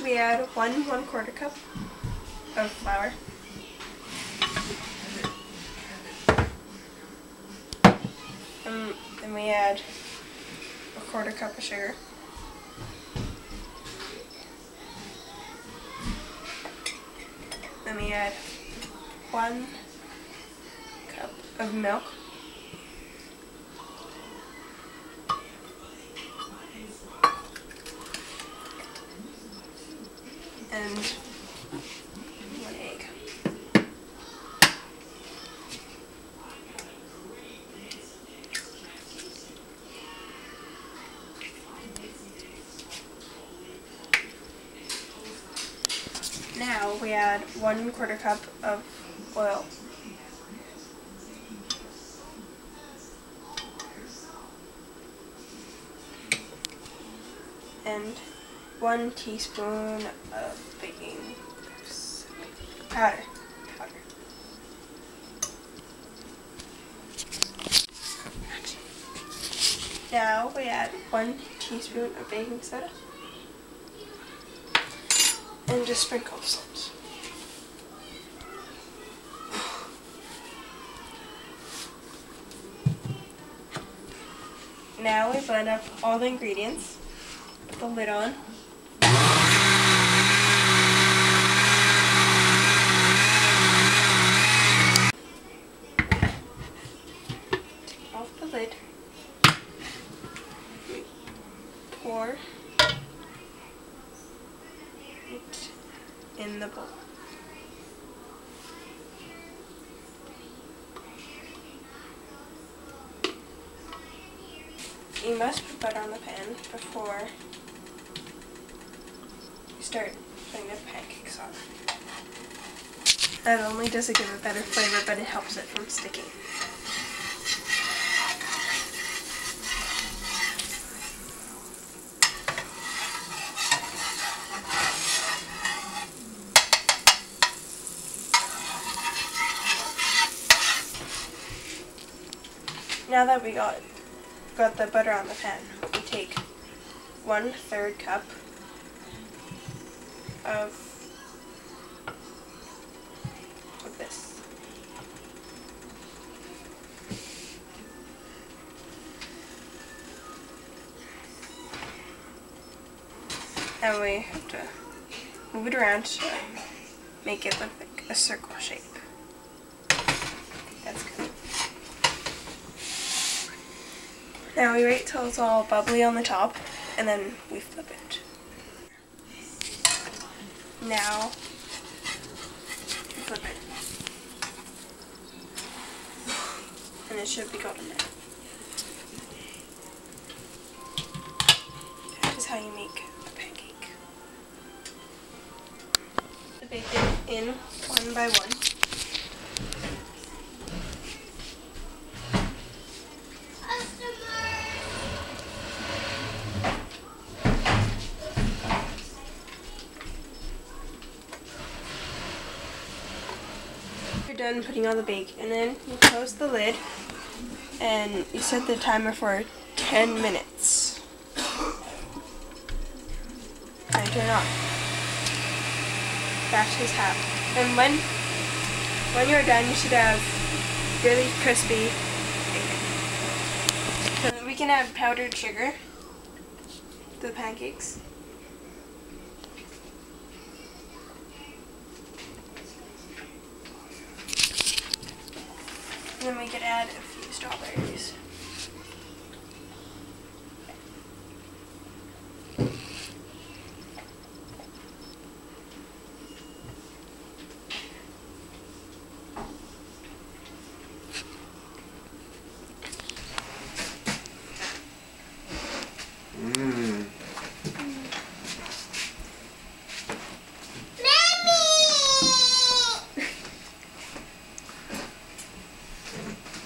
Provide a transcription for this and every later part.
we add 1/4 cup of flour. And then we add 1/4 cup of sugar. Then we add 1 cup of milk. And 1 egg. Now we add 1/4 cup of oil. And 1 teaspoon of baking powder. Now we add 1 teaspoon of baking soda and just sprinkle salt. Now we blend up all the ingredients. Put the lid on. Take off the lid. Pour it in the bowl. You must put butter on the pan before you start putting the pancakes on. Not only does it give a better flavor, but it helps it from sticking. Now that we got the butter on the pan, we take 1/3 cup of this. And we have to move it around to make it look like a circle shape. That's good. Now we wait till it's all bubbly on the top, and then we flip it. Now, flip it. And it should be golden now. That is how you make a pancake. The bacon in one by one. You're done putting all the bacon in, you close the lid and you set the timer for 10 minutes. And turn it on. Bash this half. And when you're done, you should have really crispy bacon. So we can add powdered sugar to the pancakes. And then we can add a few strawberries.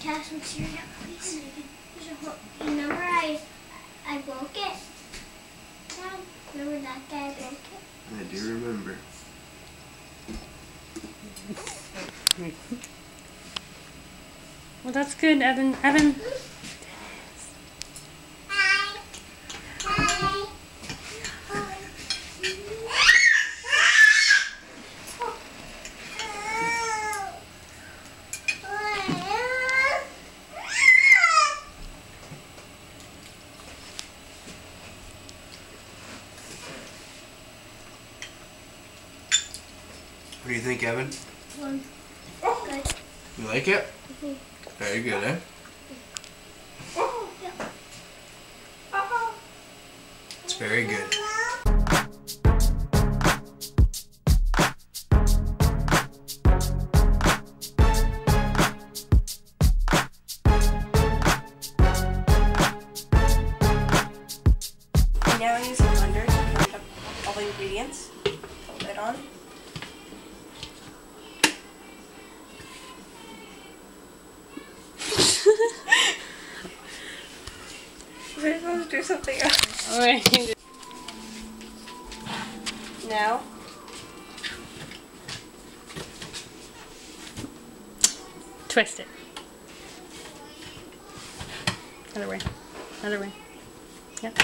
Have some cereal, please. Remember I broke it? Dad, remember that guy broke it? I do remember. Well, that's good, Evan. Evan. Hi. What do you think, Evan? Good. You like it? Mhm. Very good, eh? It's very good. Now use a blender to blend up all the ingredients. Put the lid on. We're supposed to do something else. Alright. Now, Twist it. Other way. Other way. Yep.